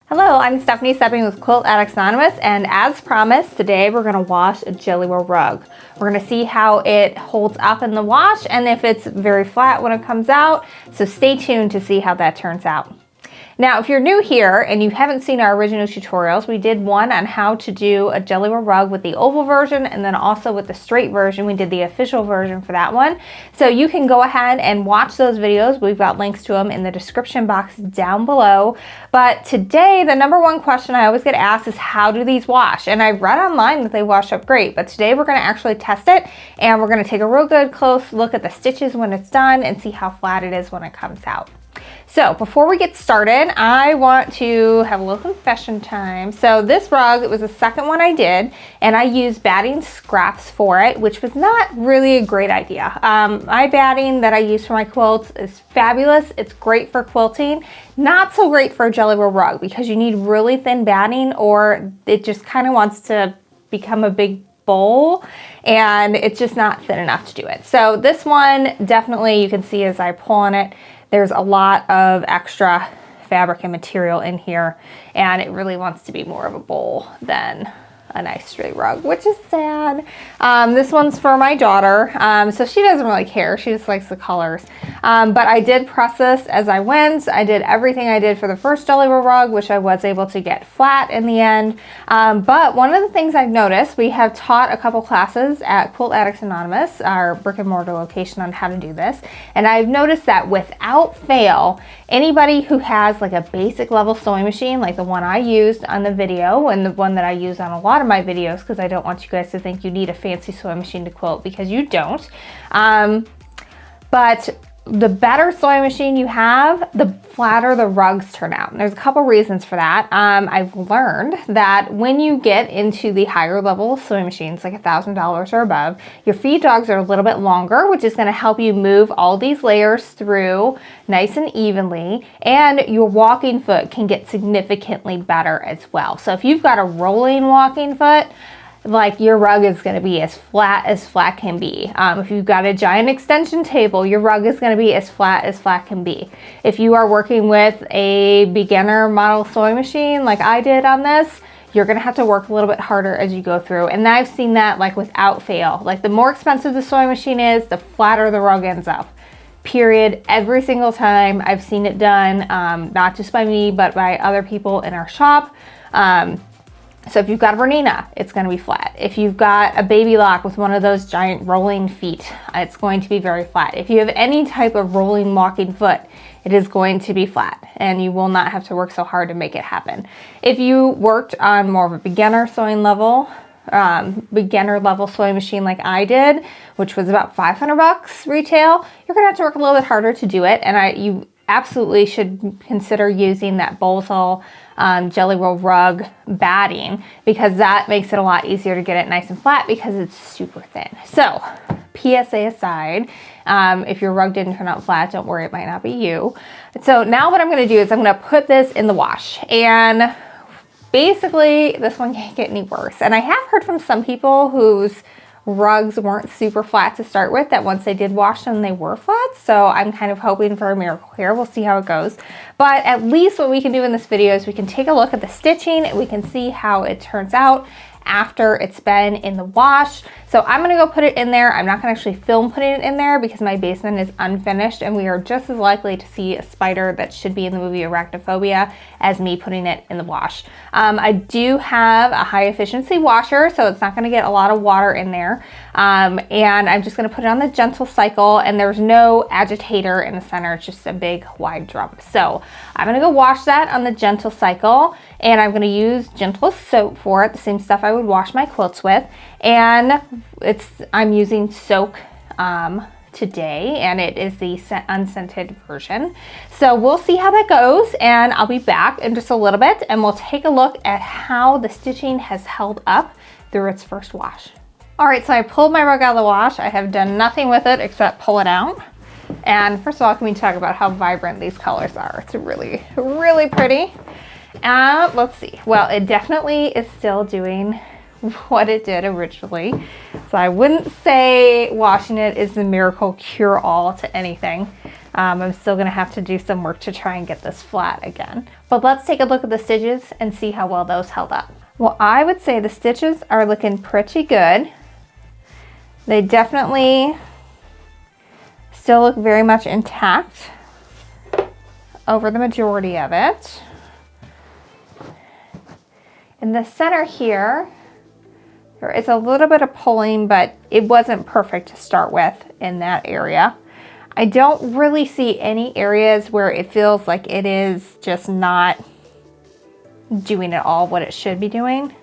Hello, I'm Stephanie Soebbing with Quilt Addicts Anonymous, and as promised, today we're going to wash a Jelly Roll rug. We're going to see how it holds up in the wash and if it's very flat when it comes out, so stay tuned to see how that turns out. Now, if you're new here and you haven't seen our original tutorials, we did one on how to do a Jelly Roll rug with the oval version and then also with the straight version. We did the official version for that one. So you can go ahead and watch those videos. We've got links to them in the description box down below. But today, the number one question I always get asked is how do these wash? And I've read online that they wash up great, but today we're gonna actually test it and we're gonna take a real good close look at the stitches when it's done and see how flat it is when it comes out. So before we get started, I want to have a little confession time. So this rug, it was the second one I did, and I used batting scraps for it, which was not really a great idea. My batting that I use for my quilts is fabulous. It's great for quilting, not so great for a Jelly Roll rug because you need really thin batting or it just kind of wants to become a big bowl and it's just not thin enough to do it. So this one, definitely you can see as I pull on it, there's a lot of extra fabric and material in here, and it really wants to be more of a bowl than a nice straight rug, which is sad. This one's for my daughter, so she doesn't really care. She just likes the colors. But I did press this as I went. I did everything I did for the first Jelly Roll rug, which I was able to get flat in the end. But one of the things I've noticed, we have taught a couple classes at Quilt Addicts Anonymous, our brick and mortar location, on how to do this. And I've noticed that without fail, anybody who has like a basic level sewing machine, like the one I used on the video and the one that I use on a lot of my videos, because I don't want you guys to think you need a fancy sewing machine to quilt, because you don't. But the better sewing machine you have, the flatter the rugs turn out. And there's a couple reasons for that. I've learned that when you get into the higher level sewing machines, like $1,000 or above, your feed dogs are a little bit longer, which is going to help you move all these layers through nice and evenly, and your walking foot can get significantly better as well. So if you've got a rolling walking foot, like your rug is going to be as flat can be. If you've got a giant extension table, your rug is going to be as flat can be. If you are working with a beginner model sewing machine like I did on this, you're going to have to work a little bit harder as you go through. And I've seen that like without fail. Like the more expensive the sewing machine is, the flatter the rug ends up. Period. Every single time I've seen it done, not just by me, but by other people in our shop. So if you've got a Bernina, it's going to be flat. If you've got a baby lock with one of those giant rolling feet, it's going to be very flat. If you have any type of rolling walking foot, it is going to be flat and you will not have to work so hard to make it happen. If you worked on more of a beginner sewing level, beginner level sewing machine like I did, which was about $500 retail, you're going to have to work a little bit harder to do it. And you absolutely should consider using that Bosal Jelly Roll rug batting, because that makes it a lot easier to get it nice and flat because it's super thin. So PSA aside, if your rug didn't turn out flat, don't worry, it might not be you. So now what I'm going to do is I'm going to put this in the wash, and basically this one can't get any worse. And I have heard from some people whose rugs weren't super flat to start with, that once they did wash them, they were flat. So I'm kind of hoping for a miracle here. We'll see how it goes. But at least what we can do in this video is we can take a look at the stitching and we can see how it turns out after it's been in the wash. So I'm gonna go put it in there. I'm not gonna actually film putting it in there because my basement is unfinished and we are just as likely to see a spider that should be in the movie Arachnophobia as me putting it in the wash. I do have a high efficiency washer, so it's not gonna get a lot of water in there. And I'm just gonna put it on the gentle cycle, and there's no agitator in the center, it's just a big wide drum. So I'm gonna go wash that on the gentle cycle, and I'm gonna use gentle soap for it, the same stuff I would wash my quilts with. And I'm using Soak today, and it is the unscented version. So we'll see how that goes, and I'll be back in just a little bit and we'll take a look at how the stitching has held up through its first wash. All right, so I pulled my rug out of the wash. I have done nothing with it except pull it out. And first of all, can we talk about how vibrant these colors are? It's really, really pretty. Let's see. Well, it definitely is still doing what it did originally. So I wouldn't say washing it is the miracle cure-all to anything. I'm still gonna have to do some work to try and get this flat again. But let's take a look at the stitches and see how well those held up. Well, I would say the stitches are looking pretty good. They definitely still look very much intact over the majority of it. In the center here, there is a little bit of pulling, but it wasn't perfect to start with in that area. I don't really see any areas where it feels like it is just not doing it all what it should be doing.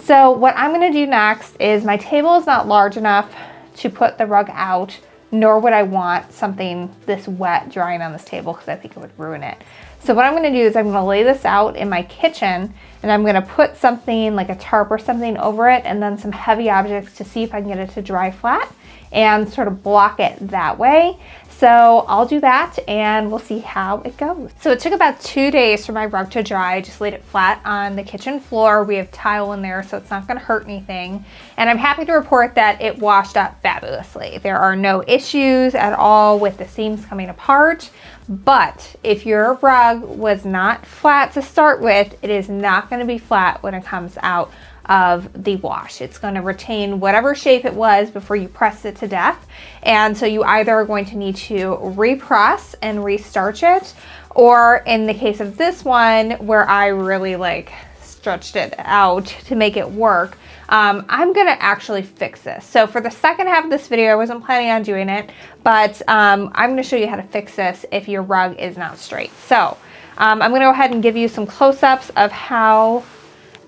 So what I'm gonna do next is, my table is not large enough to put the rug out, nor would I want something this wet drying on this table because I think it would ruin it. So what I'm gonna do is I'm gonna lay this out in my kitchen, and I'm gonna put something like a tarp or something over it, and then some heavy objects to see if I can get it to dry flat and sort of block it that way. So I'll do that and we'll see how it goes. So it took about 2 days for my rug to dry. I just laid it flat on the kitchen floor. We have tile in there, so it's not gonna hurt anything. And I'm happy to report that it washed up fabulously. There are no issues at all with the seams coming apart. But if your rug was not flat to start with, it is not gonna be flat when it comes out of the wash. It's going to retain whatever shape it was before you press it to death. And so you either are going to need to repress and restarch it, or in the case of this one where I really like stretched it out to make it work, I'm gonna actually fix this. So for the second half of this video, I wasn't planning on doing it, but I'm gonna show you how to fix this if your rug is not straight. So I'm gonna go ahead and give you some close-ups of how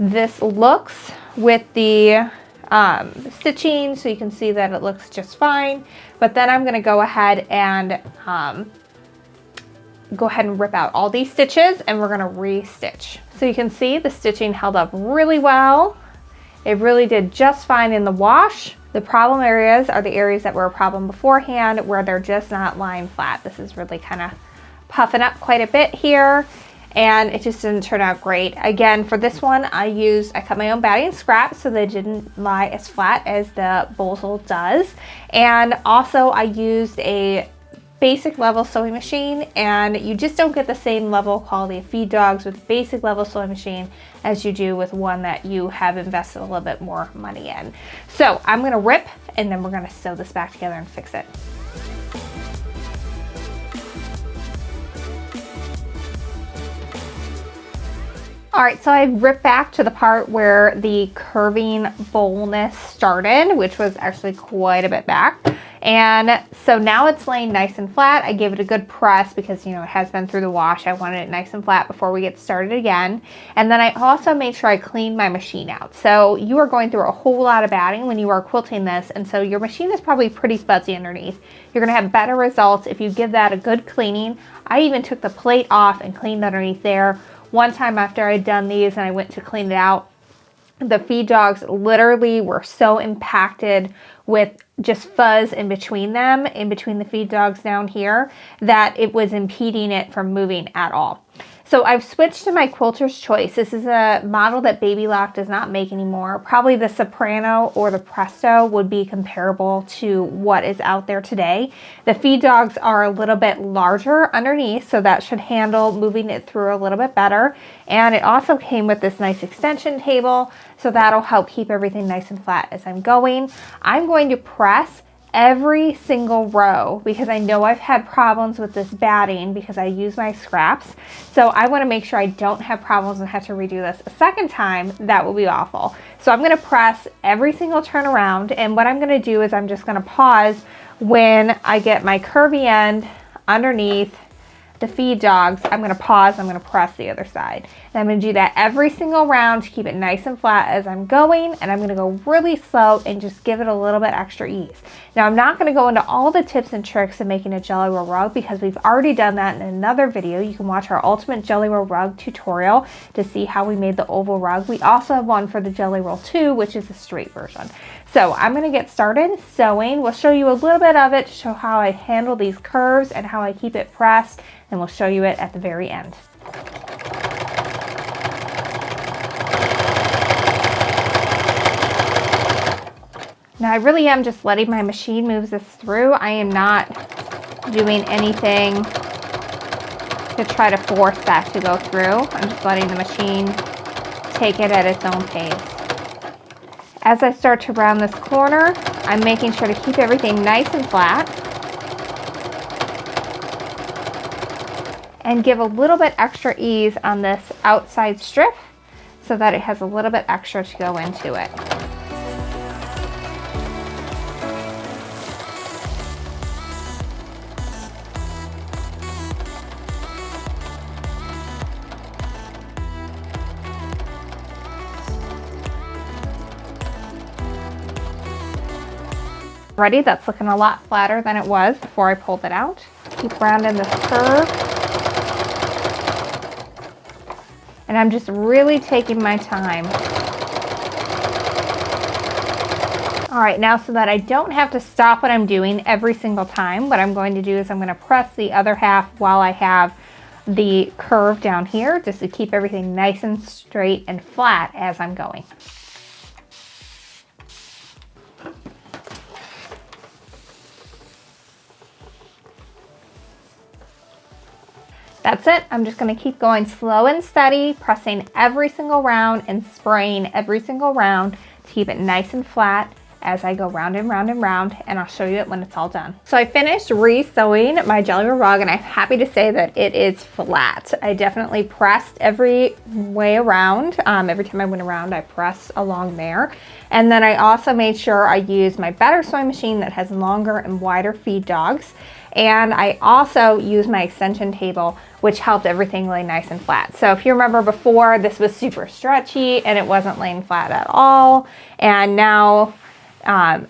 this looks with the stitching, so you can see that it looks just fine. But then I'm gonna go ahead and rip out all these stitches, and we're gonna re-stitch. So you can see the stitching held up really well. It really did just fine in the wash. The problem areas are the areas that were a problem beforehand, where they're just not lying flat. This is really kind of puffing up quite a bit here, and it just didn't turn out great. Again, for this one, I cut my own batting scraps so they didn't lie as flat as the Bosal does. And also I used a basic level sewing machine, and you just don't get the same level quality of feed dogs with a basic level sewing machine as you do with one that you have invested a little bit more money in. So I'm gonna rip, and then we're gonna sew this back together and fix it. All right, so I ripped back to the part where the curving boldness started, which was actually quite a bit back. And so now it's laying nice and flat. I gave it a good press because, you know, it has been through the wash. I wanted it nice and flat before we get started again. And then I also made sure I cleaned my machine out. So you are going through a whole lot of batting when you are quilting this, and so your machine is probably pretty fuzzy underneath. You're gonna have better results if you give that a good cleaning. I even took the plate off and cleaned underneath there. One time after I'd done these and I went to clean it out, the feed dogs literally were so impacted with just fuzz in between them, in between the feed dogs down here, that it was impeding it from moving at all. So I've switched to my Quilter's Choice. This is a model that Baby Lock does not make anymore. Probably the Soprano or the Presto would be comparable to what is out there today. The feed dogs are a little bit larger underneath, so that should handle moving it through a little bit better. And it also came with this nice extension table, so that'll help keep everything nice and flat as I'm going. I'm going to press every single row because I know I've had problems with this batting because I use my scraps. So I want to make sure I don't have problems and have to redo this a second time. That will be awful. So I'm going to press every single turn around, and what I'm going to do is I'm just going to pause when I get my curvy end underneath the feed dogs. I'm going to pause, I'm going to press the other side. And I'm going to do that every single round to keep it nice and flat as I'm going, and I'm going to go really slow and just give it a little bit extra ease. Now I'm not going to go into all the tips and tricks of making a jelly roll rug because we've already done that in another video. You can watch our ultimate jelly roll rug tutorial to see how we made the oval rug. We also have one for the jelly roll 2, which is the straight version. So I'm going to get started sewing. We'll show you a little bit of it to show how I handle these curves and how I keep it pressed, and we'll show you it at the very end. Now I really am just letting my machine move this through. I am not doing anything to try to force that to go through. I'm just letting the machine take it at its own pace. As I start to round this corner, I'm making sure to keep everything nice and flat and give a little bit extra ease on this outside strip so that it has a little bit extra to go into it. Ready? That's looking a lot flatter than it was before I pulled it out. Keep rounding this curve. And I'm just really taking my time. All right, now so that I don't have to stop what I'm doing every single time, what I'm going to do is I'm going to press the other half while I have the curve down here, just to keep everything nice and straight and flat as I'm going. That's it. I'm just going to keep going slow and steady, pressing every single round and spraying every single round to keep it nice and flat as I go round and round and round, and I'll show you it when it's all done. So I finished re-sewing my jelly roll rug, and I'm happy to say that it is flat. I definitely pressed every way around. Every time I went around, I pressed along there. And then I also made sure I used my better sewing machine that has longer and wider feed dogs. And I also used my extension table, which helped everything lay nice and flat. So if you remember before, this was super stretchy and it wasn't laying flat at all. And now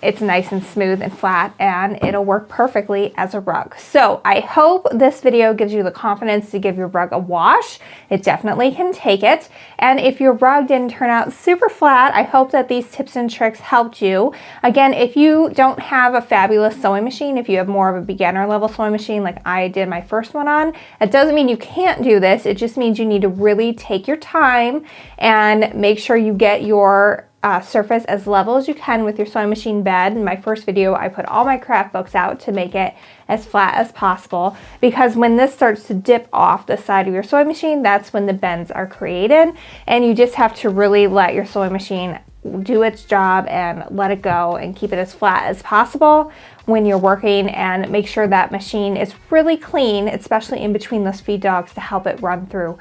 it's nice and smooth and flat, and it'll work perfectly as a rug. So I hope this video gives you the confidence to give your rug a wash. It definitely can take it. And if your rug didn't turn out super flat, I hope that these tips and tricks helped you. Again, if you don't have a fabulous sewing machine, if you have more of a beginner level sewing machine like I did my first one on, it doesn't mean you can't do this. It just means you need to really take your time and make sure you get your surface as level as you can with your sewing machine bed. In my first video, I put all my craft books out to make it as flat as possible, because when this starts to dip off the side of your sewing machine, that's when the bends are created, and you just have to really let your sewing machine do its job and let it go and keep it as flat as possible when you're working, and make sure that machine is really clean, especially in between those feed dogs, to help it run through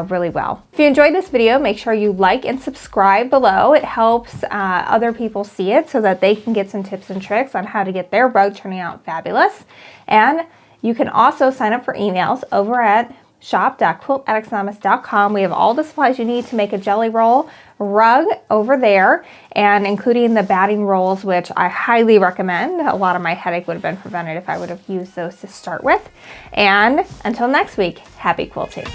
really well. If you enjoyed this video, make sure you like and subscribe below. It helps other people see it so that they can get some tips and tricks on how to get their rug turning out fabulous. And you can also sign up for emails over at shop.quiltaddictsanonymous.com. We have all the supplies you need to make a jelly roll rug over there, and including the batting rolls, which I highly recommend. A lot of my headache would have been prevented if I would have used those to start with. And until next week, happy quilting.